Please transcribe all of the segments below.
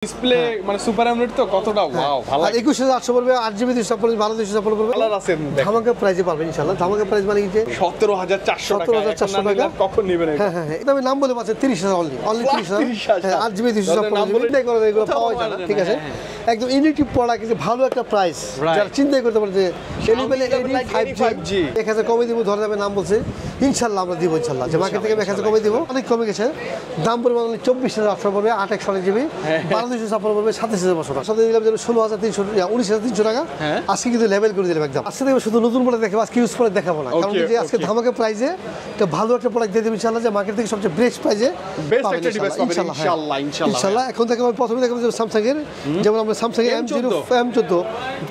Display মানে super AMOLED তো কতটা ওয়াও ভালো। আর 21800 পড়বে 8GB 256 ভালো 256 পড়বে। কালার আছে ধামাকা প্রাইসে পাবেন ইনশাআল্লাহ। ধামাকা প্রাইস মানে কি যে 17400 টাকা। 17400 টাকা কখন নেবেন এটা? হ্যাঁ হ্যাঁ এটা আমি নাম বলে পাচ্ছি 30000 অনলি 30000। হ্যাঁ 8GB 256 চিন্তা করে এগুলো পাওয়া যায় না, ঠিক আছে। একদম ইউনিটি প্রোডাক্ট কিন্তু ভালো একটা প্রাইস, যারা চিন্তাই করতে পারে যে এলিভেলে 5G 1000 কমে দিব, ধরে যাবে নাম বলছে ইনশাআল্লাহ আমরা দিব ইনশাআল্লাহ। যে মার্কেট থেকে 1000 কমে দিব, অনেক কমে গেছে দাম পড়বে অনলি 24800 পড়বে 8/128GB 12256 পড়বে 27500 টাকা। সাথে দিলাম যে 16300 19300 টাকা। আজকে কিন্তু লেভেল করে দিলাম একদম। আজকে শুধু নতুন প্রোডাক্ট দেখাবো, আজকে ইউজ প্রোডাক্ট দেখাবো না, কারণ যে আজকে ধামাকা প্রাইসে একটা ভালো একটা প্রোডাক্ট দিয়ে দেব ইনশাআল্লাহ, যে মার্কেট থেকে সবচেয়ে বেস্ট প্রাইসে বেস্ট একটা ডিভাইস পাবেন ইনশাআল্লাহ। ইনশাআল্লাহ এখন থেকে আমি প্রথমে দেখাবো যে স্যামসাং এর, যেমন আমরা স্যামসাং M0 M14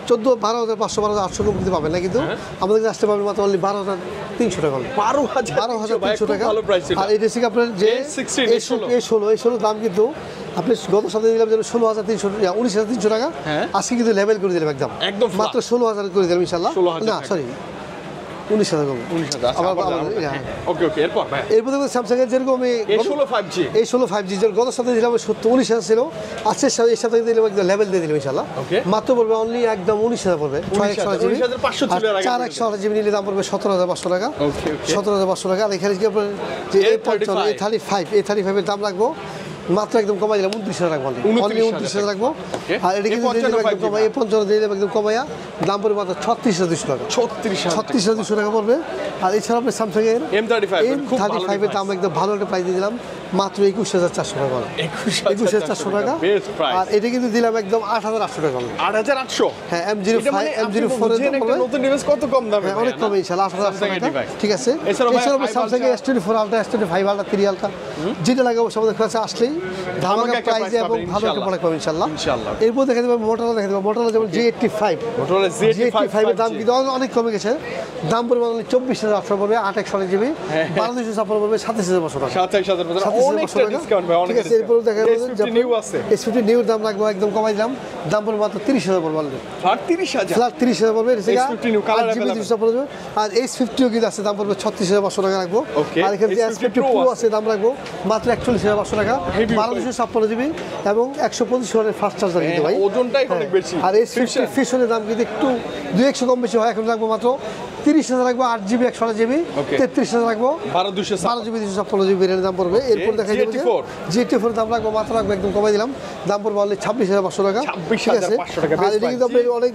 12500 12800 কমতে পাবেন না, কিন্তু আমাদের কাছে আসতে পারবেন মাত্র অনলি 12300 টাকা। 12300 টাকা ভালো প্রাইস। আর এই ড্রেসিং আপনার যে A16 দাম কিন্তু আপনি গত সপ্তাহে দিলাম যে 16300 টাকা। আজকে কিন্তু লেভেল করে দিলাম একদম মাত্র 16000 করে দিলাম ইনশাআল্লাহ। না সরি 19000 কম 19000। ওকে ওকে এরপর ভাই এরপর দেখো স্যামসাং এর যেরকম A16 5G যেটা গত সপ্তাহে দিলাম 19000 ছিল, আজকে এই সপ্তাহে দিলাম একদম লেভেল দিয়ে দিলাম ইনশাআল্লাহ। মাত্র পড়বে অনলি একদম 19000 পড়বে 16500 ছিল এর আগে। 4/128GB নিলে দাম পড়বে 17500 টাকা। 17500 টাকা। আর এখানে কি আপনার যে A35 এর দাম রাখবো মাত্র একদম কমাই দিলাম 29000 রাখবো, অনলি 29000 রাখবো। আর এটা কিন্তু একদম কমাই A55 দিয়ে দিলাম একদম কমাইয়া দাম পড়বে মাত্র 36200 টাকা। 36200 টাকা পড়বে। আর এছাড়া আপনি স্যামসাং এর M35 এর দাম একদম ভালো একটা প্রাইস দিয়ে দিলাম মাত্র 21400 টাকা। 21400 টাকা। আর এটা কিন্তু দিলাম একদম 8800 টাকা। 8800? হ্যাঁ M04 এর একটা নতুন ডিভাইস কত কম দামে? অনেক কমে ইনশাআল্লাহ 8800 টাকা, ঠিক আছে। এছাড়া স্যামসাং এর S24 ultra S25 ultra 3 ultra যেটা লাগে অবশ্যই আমাদের কাছে আসলেই ধামাকা প্রাইসে এবং ভালো একটা প্রোডাক্ট পাবেন ইনশাআল্লাহ। এরপর দেখা যাবে মোটরোলা দেখা যাবে, মোটরোলা যেমন G85 এর দাম কিন্তু অনেক কমে গেছে, দাম পড়বে অনলি 24800 পড়বে 8/128GB 12256 পড়বে 27500 টাকা। 27500 অনেকটা ডিসকাউন্ট ভাই, অনেক। ঠিক আছে। এরপর দেখা যাবে যে নিউ আছে S50 নিউ দাম রাখবো একদম কমাই দিলাম, দাম পড়বে মাত্র 30000 পড়বে অনলি। 30000 পড়বে। S50 নিউ কালার পড়বে। আর S50 ও কিন্তু আছে, দাম পড়বে 36500 টাকা রাখবো। আর এখানে যে S50 Pro আছে দাম রাখবো মাত্র 41500 টাকা 12256GB এবং 125 ওয়াটের ফাস্ট চার্জার কিন্তু ভাই, ওজনটাই অনেক বেশি। আর S50 ফিশনের দাম কিন্তু একটু 200 কম বেশি হয়, এখন রাখবো মাত্র 30000 রাখবো 8GB 128GB 33000 রাখবো 12GB 256GB এর দাম পড়বে। এরপর দেখা যাবে যে G84 দাম রাখবো মাত্র রাখবো একদম কমাই দিলাম, দাম পড়বে অনলি 26500 টাকা। 26500 টাকা। আর এটা কিন্তু অনেক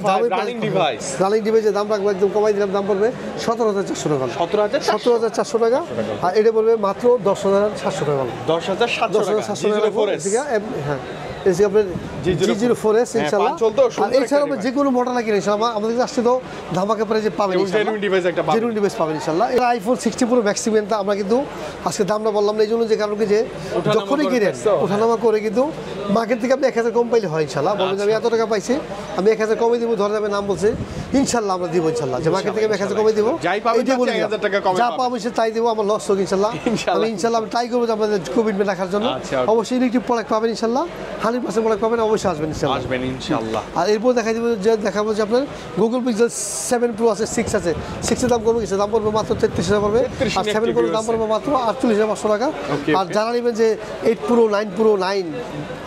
দামি রানিং ডিভাইস, রানিং ডিভাইসের দাম রাখবো একদম কমাই দিলাম, দাম পড়বে 17400 টাকা। 17400 টাকা। আর এটা পড়বে মাত্র 10700 টাকা। 10700 টাকা। হ্যাঁ এসে আপনার G04S ইনশাআল্লাহ। আর এছাড়া আমরা যে কোনো মডেল কিনে ইনশাআল্লাহ আমাদের কাছে আসলে তো ধামাকা প্রাইসে পাবেন ইনশাআল্লাহ, জেনুইন ডিভাইস পাবেন ইনশাআল্লাহ। এর iPhone 60 Pro Max ইভেন্টটা আমরা কিন্তু আজকে দামটা বললাম না, এই জন্য যে কারণ কি যে যখনই কিনেন ওঠানামা করে কিন্তু মার্কেট থেকে আপনি 1000 কম পাইলে হয় ইনশাআল্লাহ। বলবেন আমি এত টাকা পাইছি আমি 1000 কমে দিব, ধরে যাবে নাম বলছে ইনশাআল্লাহ আমরা দিব ইনশাআল্লাহ, যে মার্কেট থেকে 1000 কমে দিব, এইটা বলি 1000 টাকা কমে যা পাবো সে তাই দিব, আমার লস হোক ইনশাআল্লাহ। আমি ইনশাআল্লাহ ট্রাই করব যে আপনাদের কমিটমেন্ট রাখার জন্য। অবশ্যই ইলেকট্রিক প্রোডাক্ট পাবেন ইনশাআল্লাহ, 100% প্রোডাক্ট পাবেন, অবশ্যই আসবেন ইনশাআল্লাহ। আর এরপর দেখাই দেব যে দেখাবো যে আপনার Google Pixel 7 Pro আছে, 6 আছে, 6 এর দাম কমে গেছে, দাম পড়বে মাত্র 33000 পড়বে। আর 7 Pro দাম পড়বে মাত্র 48500 টাকা। আর যারা নেবেন যে 8 Pro 9 Pro 9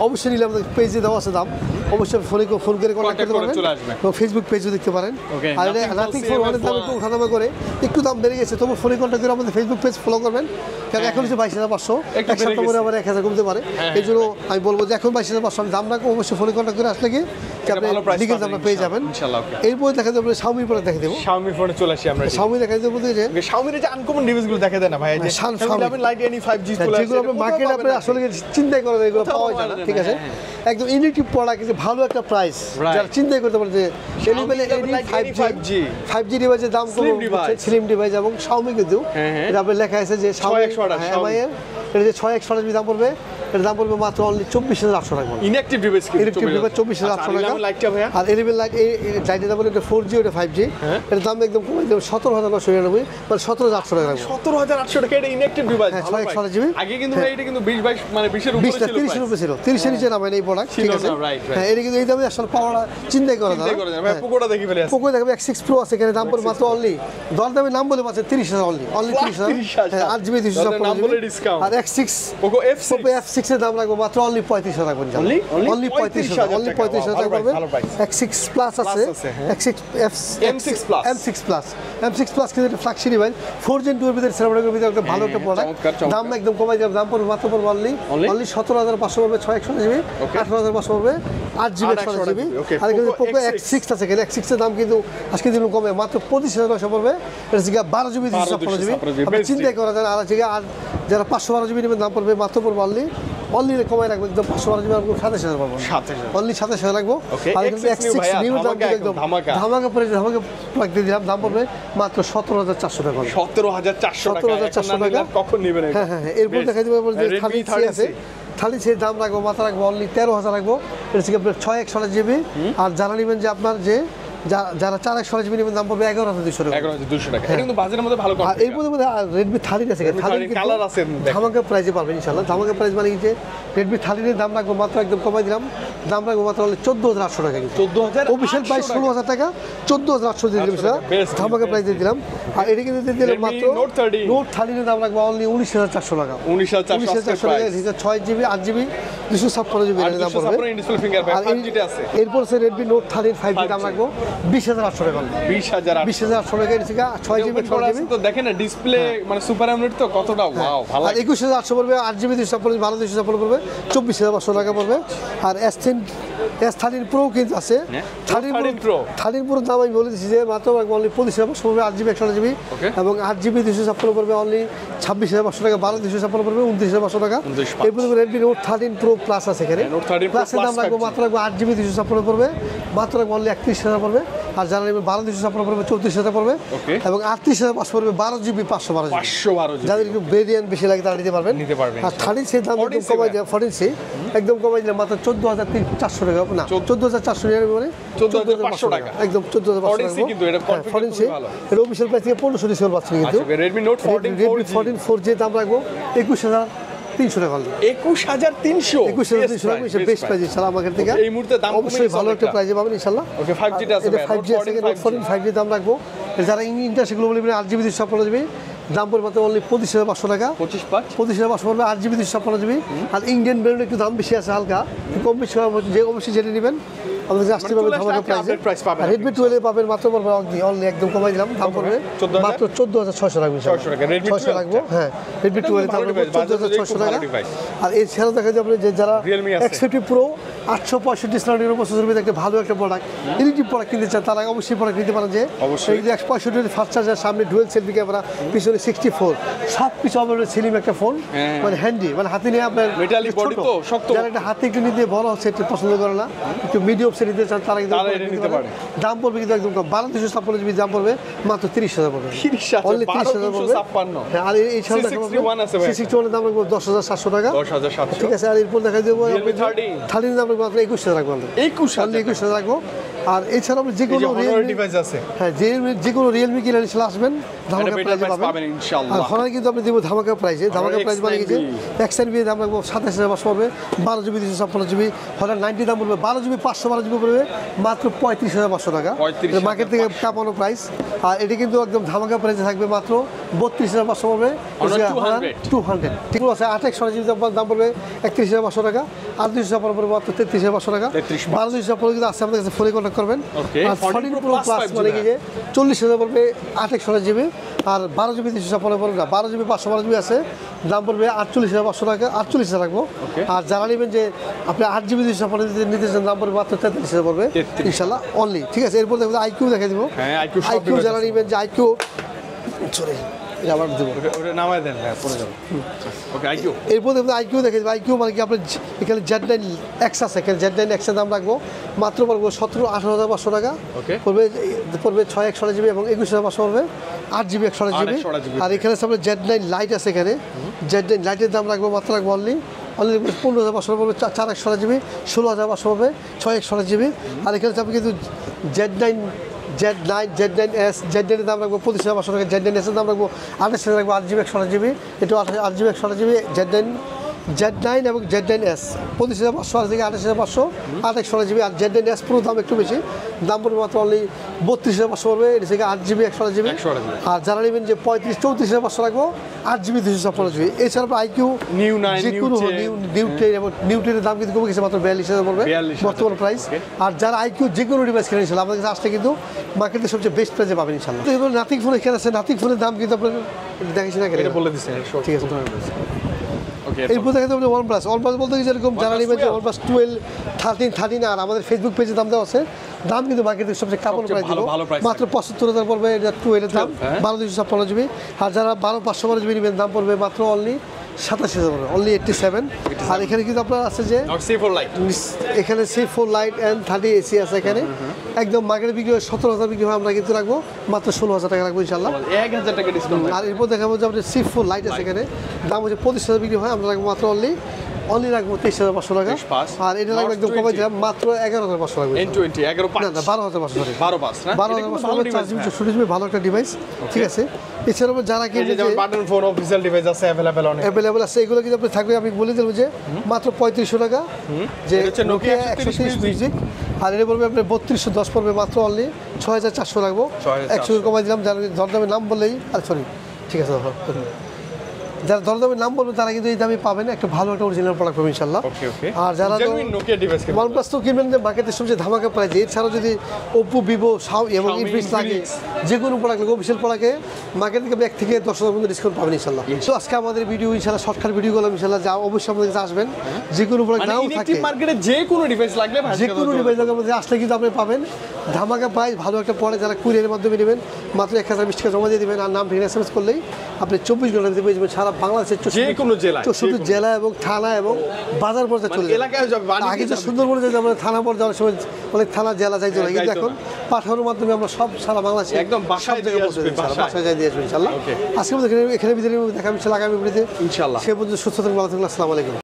অবশ্যই নিলে আমাদের পেজে দেওয়া আছে দাম, অবশ্যই ফোন করে কন্ট্যাক্ট করতে পারবেন এবং ফেসবুক পেজও দেখতে পারেন। আর নাথিং ফোন অনেক দাম একটু ওঠানামা করে একটু দাম বেড়ে গেছে, তবু ফোনে কন্ট্যাক্ট করে আমাদের ফেসবুক পেজ ফলো করবেন, কারণ এখন হচ্ছে 22500, এক সপ্তাহ পরে আবার 1000 কমতে পারে। এই জন্য আমি বলবো যে এখন 22500 আমি দাম রাখবো, অবশ্যই ফোনে কন্ট্যাক্ট করে আসলে কি আপনি ডিটেইলস আমরা পেয়ে যাবেন ইনশাআল্লাহ। এরপর দেখা যাবে Xiaomi পরে দেখে দেব, Xiaomi ফোনে চলে আসি আমরা। Xiaomi দেখা দেব বলতে যে Xiaomi এর যে আনকমন ডিভাইসগুলো দেখে দেন না ভাই, যে Xiaomi লাইট এনি 5G চলে আসে, যেগুলো আপনি মার্কেটে আপনি আসলে চিন্তাই করেন এগুলো পাওয়া যায় না, ঠিক আছে। একদম ইউনিটি প্রোডাক্ট কিন্তু ভালো একটা প্রাইস, যারা চিন্তাই করতে পারে যে এলিভেলে 5G ডিভাইসের দাম কম, স্লিম ডিভাইস এবং Xiaomi কিন্তু এটা আপনি লেখা আছে যে Xiaomi MI এর এটা যে 6x দাম পড়বে, এর দাম পড়বে মাত্র অনলি 24800 টাকা। ইনঅ্যাকটিভ ডিভাইস কিন্তু 24800 টাকা। আর এলিভেন লাইট এই লাইটের দাম এটা 4G ওটা 5G, এর দাম একদম কমে দেব 17999 মানে 17800 টাকা। 17800 টাকা এটা ইনঅ্যাকটিভ ডিভাইস। 6x আগে কিন্তু ভাই এটা কিন্তু 20 22 মানে 20 এর উপরে ছিল, 30 এর উপরে ছিল, 30 এর নিচে নামে এই প্রোডাক্ট, ঠিক আছে। হ্যাঁ এটা কিন্তু এই দামে আসলে পাওয়াটা চিন্তাই করা যায় না ভাই। পোকোটা দেখি ফেলে আছে, পোকো দেখবে X6 Pro আছে, এখানে দাম পড়বে মাত্র অনলি দর দামে নাম বলে পাচ্ছে 30000 অনলি 30000। 8GB 256 নাম বলে ডিসকাউন্ট। আর X6 পোকো F6 X6 এর দাম রাখবো মাত্র অনলি 35,000 রাখবো অনলি 35,000 অনলি 35,000 টাকা পড়বে X6 প্লাস আছে X6 M6 প্লাস কিন্তু এটা ফ্ল্যাগশিপ ভাই 4 Gen 2 এর ভিতরে সেরামিকের ভিতরে একটা ভালো একটা প্রোডাক্ট দাম একদম কমাই দিলাম দাম পড়বে মাত্র অনলি 17,500 পড়বে 6 জিবি 18,500 পড়বে 8 জিবি 100 জিবি আর এখানে পোকো X6 আছে এখানে X6 এর দাম কিন্তু আজকে দিন কমে মাত্র 25,900 পড়বে এটা হচ্ছে 12 জিবি 256 জিবি আপনি চিন্তা করা যায় আর আছে আর যারা 512 জিবি নেবেন দাম পড়বে মাত্র পড়বে অনলি কমাই রাখবো একদম 512 জিবি রাখবো 27,000 পাবো অনলি 27,000 রাখবো আর এখানে X6 নিউ দাম একদম ধামাকা প্রোডাক্ট দিয়ে দিলাম দাম পড়বে মাত্র 17,400 টাকা 17,400 টাকা কখন নেবেন হ্যাঁ এরপর দেখাই দেবো যে থালি আছে থালি সেই দাম রাখবো মাথা রাখবো অনলি 13,000 রাখবো এটা হচ্ছে 6 জিবি আর যারা নেবেন যে আপনার যে যারা 4 জিবি নেবেন দাম পড়বে 11,200 টাকা 11,200 টাকা এটা কিন্তু বাজারের মধ্যে ভালো আর এর মধ্যে Redmi 30 আছে কালার আছে ধামাকা প্রাইসে পাবেন ইনশাআল্লাহ ধামাকা প্রাইস মানে কি যে Redmi 30 এর দাম রাখবো মাত্র একদম কমাই দিলাম দাম রাখবো মাত্র 14,800 টাকা 14,000 অফিশিয়াল প্রাইস 16,000 টাকা 14,800 দিয়ে দিলাম ধামাকা প্রাইস দিয়ে দিলাম আর এটা কিন্তু দিয়ে দিলাম মাত্র Note 30 এর দাম রাখবো অনলি 19,400 টাকা 19,400 টাকা এটা 6 জিবি 8 জিবি 256 জিবি এর দাম পড়বে ডিসপ্লে ফিঙ্গারপ্রিন্ট 5G তে আছে এরপর সে Redmi Note 30 5G দাম রাখবো 20,800 টাকা 20,800 টাকা এটা 6 জিবি 6 জিবি তো দেখেন না ডিসপ্লে মানে সুপার অ্যামোলেড তো কতটা ওয়াও ভালো আর 21,800 পড়বে 8 জিবি 256 12,256 পড়বে 24,500 টাকা পড়বে আর S13 Pro কিন্তু আছে 13 Pro দাম আমি বলে দিচ্ছি যে মাত্র অনলি 25,500 পড়বে 8 জিবি 100 জিবি এবং 8 জিবি 256 পড়বে অনলি 26,500 টাকা 12,256 পড়বে 29,500 টাকা এরপর Redmi Note 13 Pro Plus আছে এখানে প্লাসের দাম রাখবো মাত্র 8 জিবি 256 পড়বে মাত্র অনলি 31,000 পড়বে আর যারা নেবে 12,256 পড়বে 34,000 পড়বে এবং 38,500 পড়বে 12 জিবি 512 জিবি যাদের একটু ভেরিয়েন্ট বেশি লাগে তারা নিতে পারবেন আর 30 সেই দাম একদম কমাই দেয় 40 একদম কমাই দিলাম মাত্র 14,400 টাকা না 14,400 মানে 14,500 টাকা একদম 14,500 কিন্তু এটা কনফিডেন্স ভালো এর অফিশিয়াল প্রাইস থেকে 1500 ডিসকাউন্ট পাচ্ছেন কিন্তু Redmi Note 14 4G দাম রাখবো 21,300 টাকা 21,300 বেস্ট প্রাইস ইনশাআল্লাহ আমাদের থেকে এই মুহূর্তে দাম অবশ্যই ভালো একটা প্রাইসে পাবেন ইনশাআল্লাহ ওকে 5G টা আছে 5G আছে 5G দাম রাখবো যারা ইন্টারনেট গুলো বলবেন 8 জিবি 256 জিবি দাম পড়বে মাত্র অনলি 25,500 টাকা 25,500 পড়বে 8 জিবি 256 জিবি আর ইন্ডিয়ান ব্র্যান্ডের একটু দাম বেশি আছে হালকা কম বেশি যে অবশ্যই জেনে নেবেন আমাদের কাছে আসতে পারবে ধামাকা প্রাইসে আর Redmi 12 পাবেন মাত্র পড়বে অনলি একদম কমাই দিলাম দাম পড়বে মাত্র 14,600 রাখবেন 600 রাখবো হ্যাঁ Redmi 12 দাম রাখবো 14,600 টাকা আর এই ছাড়া দেখা যায় আপনি যে যারা X50 Pro 865 স্ন্যাপড্রাগনের প্রসেসর ভিতরে একটা ভালো একটা প্রোডাক্ট ইলেকট্রিক প্রোডাক্ট কিনতে চান তারা অবশ্যই প্রোডাক্ট নিতে পারেন যে এই যে 165 ফাস্ট চার্জার সামনে ডুয়াল সেলফি ক্যামেরা পিছনে 64 সব কিছু আমাদের স্লিম একটা ফোন মানে হ্যান্ডি মানে হাতে নিয়ে আপনার মেটালিক বডি তো শক্ত যারা একটা হাতে একটু নিতে বড় সেট পছন্দ করে না একটু মিডিয়াম সেট নিতে চান তারা কিন্তু নিতে পারে দাম পড়বে কিন্তু একদম কম 12,256 জিবি দাম পড়বে মাত্র 30,000 পড়বে 30,000 অনলি 30,000 পড়বে হ্যাঁ আর এই ছাড়া C61 এর দাম রাখবো 10,700 টাকা 10,700 ঠিক আছে আর এরপর দেখা দেবো 30 দাম রাখবো মাত্র 21,000 রাখবো 21,000 রাখবো আর এছাড়া আপনি যে কোনো ডিভাইস আছে হ্যাঁ যে কোনো Realme কিনে নিলে আসবেন ধামাকা প্রাইসে পাবেন ইনশাআল্লাহ আর ফোন কিন্তু আপনি দেব ধামাকা প্রাইসে ধামাকা প্রাইস মানে কি যে XNB দাম রাখবো 27,500 পড়বে 12 জিবি 256 জিবি ফোনের 90 দাম পড়বে 12 জিবি 512 জিবি পড়বে মাত্র 35,500 টাকা মার্কেট থেকে কাপানো প্রাইস আর এটি কিন্তু একদম ধামাকা প্রাইসে থাকবে মাত্র 32,500 পড়বে 200 ঠিক আছে 28 জিবি দাম পড়বে 31,500 টাকা আর 256 পড়বে মাত্র 33,500 টাকা 12,256 কিন্তু আছে আমাদের কাছে ফোনে কন্টাক্ট করবেন আর 14 Pro Plus মানে কি যে 40,000 পড়বে 28 জিবি আর 12 জিবি 256 পড়বে না 12 জিবি 512 জিবি আছে দাম পড়বে 48,500 টাকা 48,000 রাখবো আর যারা নেবেন যে আপনি 8 জিবি 256 নিতে চান দাম পড়বে মাত্র 43,000 পড়বে ইনশাআল্লাহ অনলি ঠিক আছে এরপর দেখবেন IQ দেখাই দিব IQ যারা নেবেন যে IQ সরি আবার দেব ওটা নামায় দেন হ্যাঁ পড়ে যাবে ওকে IQ এরপর দেখবেন IQ দেখাই দিব IQ মানে কি আপনি এখানে Z9X আছে এখানে Z9X এর দাম রাখবো মাত্র পড়বে 18,500 টাকা পড়বে 6 জিবি এবং 21,500 পড়বে 8 জিবি 100 জিবি আর এখানে সামনে Z9 Lite আছে এখানে Z9 Lite এর দাম রাখবো মাত্র রাখবো অনলি 15,500 পড়বে 4 জিবি 16,500 পড়বে 6 জিবি আর এখানে আপনি কিন্তু Z9S Z9 এর দাম রাখবো 25,500 টাকা Z9S এর দাম রাখবো 28,000 রাখবো 8 জিবি 100 জিবি এটা 8 জিবি 100 জিবি Z9 Z9 এবং Z9S 25,500 আর থেকে 28,500 28 জিবি, আর Z9S পুরো দাম একটু বেশি, দাম পড়বে মাত্র অনলি 32,500 পড়বে, এটা থেকে 8 জিবি 128 জিবি। আর যারা নেবেন যে 34,500 রাখবো 8 জিবি 256 জিবি। এছাড়া আইকিউ নিউ 9 যে কোনো নিউ 10 এবং নিউ 10 এর দাম কিন্তু কমে গেছে, মাত্র 42,000 পড়বে বর্তমান প্রাইস। আর যারা আইকিউ যে কোনো ডিভাইস কিনে ইনশাআল্লাহ আমাদের কাছে আসলে কিন্তু মার্কেটে সবচেয়ে বেস্ট প্রাইসে পাবেন ইনশাআল্লাহ। এবার নাথিং ফোন এখানে আছে, নাথিং ফোনের দাম কিন্তু আপনার দেখাচ্ছি না, এটা বলে দিচ্ছেন ঠিক আছে। ওকে, এরপর দেখা যাবে OnePlus বলতে কি যেরকম যারা নেবেন যে OnePlus 12, 13, 13 আর আমাদের ফেসবুক পেজে দাম দেওয়া আছে, দাম কিন্তু মার্কেটের সবচেয়ে কাপড় প্রাইস দিব মাত্র 75,000 পড়বে, এটা 12 এর দাম 12,256 জিবি। আর যারা 12,512 জিবি নেবেন দাম পড়বে মাত্র অনলি 87,000 পড়বে, অনলি 87। আর এখানে কিন্তু আপনার আছে যে এখানে C4 লাইট এন্ড 30 এসি আছে এখানে, একদম মার্কেটে বিক্রি হয় 17,000 বিক্রি হয়, আমরা কিন্তু রাখবো মাত্র 16,000 টাকা রাখবো ইনশাআল্লাহ, 1,000 টাকা ডিসকাউন্ট। আর এরপর দেখাবো যে আমাদের C4 লাইট আছে এখানে, দাম হচ্ছে 25,000 বিক্রি হয়, আমরা রাখবো মাত্র অনলি রাখবো 23,500 টাকা। আর এটা রাখবো একদম কমাই দিলাম মাত্র 11,500 রাখবো, N20 11.5 না 12,500 সরি 12.5 না, 12,500 4 জিবি 64 জিবি, ভালো একটা ডিভাইস, ঠিক আছে। এছাড়াও যারা এই যে যেমন বাটন ফোন অফিশিয়াল ডিভাইস আছে अवेलेबल আছে, এগুলো কিন্তু আপনি থাকবে, আমি বলে দিলাম যে মাত্র 3500 টাকা, যে Nokia 130 মিউজিক। আর এটা পড়বে আপনার 3210 পড়বে মাত্র অনলি 6,400 রাখবো, 100 কমাই দিলাম। যারা দরদামের নাম বললেই, আর সরি ঠিক আছে, যারা দরদামের নাম বলবেন তারা কিন্তু এই দামে পাবেন, একটা ভালো একটা অরিজিনাল প্রোডাক্ট পাবেন ইনশাআল্লাহ। আর যারা নোকিয়া ডিভাইস OnePlus তো কিনবেন মার্কেটের সবচেয়ে ধামাকা প্রাইস, এছাড়াও যদি Oppo, Vivo, Xiaomi এবং Infinix লাগে, যে কোনো প্রোডাক্ট লাগে অফিশিয়াল প্রোডাক্টে মার্কেট থেকে 1 থেকে 10,000 পর্যন্ত ডিসকাউন্ট পাবেন ইনশাআল্লাহ। তো আজকে আমাদের ভিডিও ইনশাআল্লাহ শর্টকাট ভিডিও গুলো ইনশাআল্লাহ যা অবশ্যই আমাদের কাছে আসবেন, যে কোনো প্রোডাক্ট নাও থাকে মার্কেটে যে কোনো ডিভাইস লাগলে যে কোনো ডিভাইস আমাদের আসলে কিন্তু আপনি পাবেন ধামাকা প্রাইস, ভালো একটা পড়ে। যারা কুরিয়ারের মাধ্যমে নেবেন মাত্র 1,020 টাকা জমা দিয়ে দেবেন, আর নাম ঠিকানা এসএমএস করলেই আপনি 24 ঘন্টার মধ্যে পেয়ে যাবেন সারা বাংলাদেশের যে কোনো জেলায়, 64 জেলা এবং থানা এবং বাজার পর্যায়ে চলে এলাকায় যাবে। আগে তো সুন্দরবনে যেতে আমরা থানা পর্যায়ে যাওয়ার সময় অনেক থানা জেলা যাইতে হয়, কিন্তু এখন পাঠানোর মাধ্যমে আমরা সব সারা বাংলাদেশে একদম বাসায় দিয়ে আসবে, বাসায় যাই দিয়ে আসবে ইনশাআল্লাহ। আজকে আমাদের এখানে বিদায় নেব, দেখা হবে আগামী ভিডিওতে ইনশাআল্লাহ। সে পর্যন্ত সুস্থ থাকুন, ভালো থাকুন, আসসালামু আলাইকুম।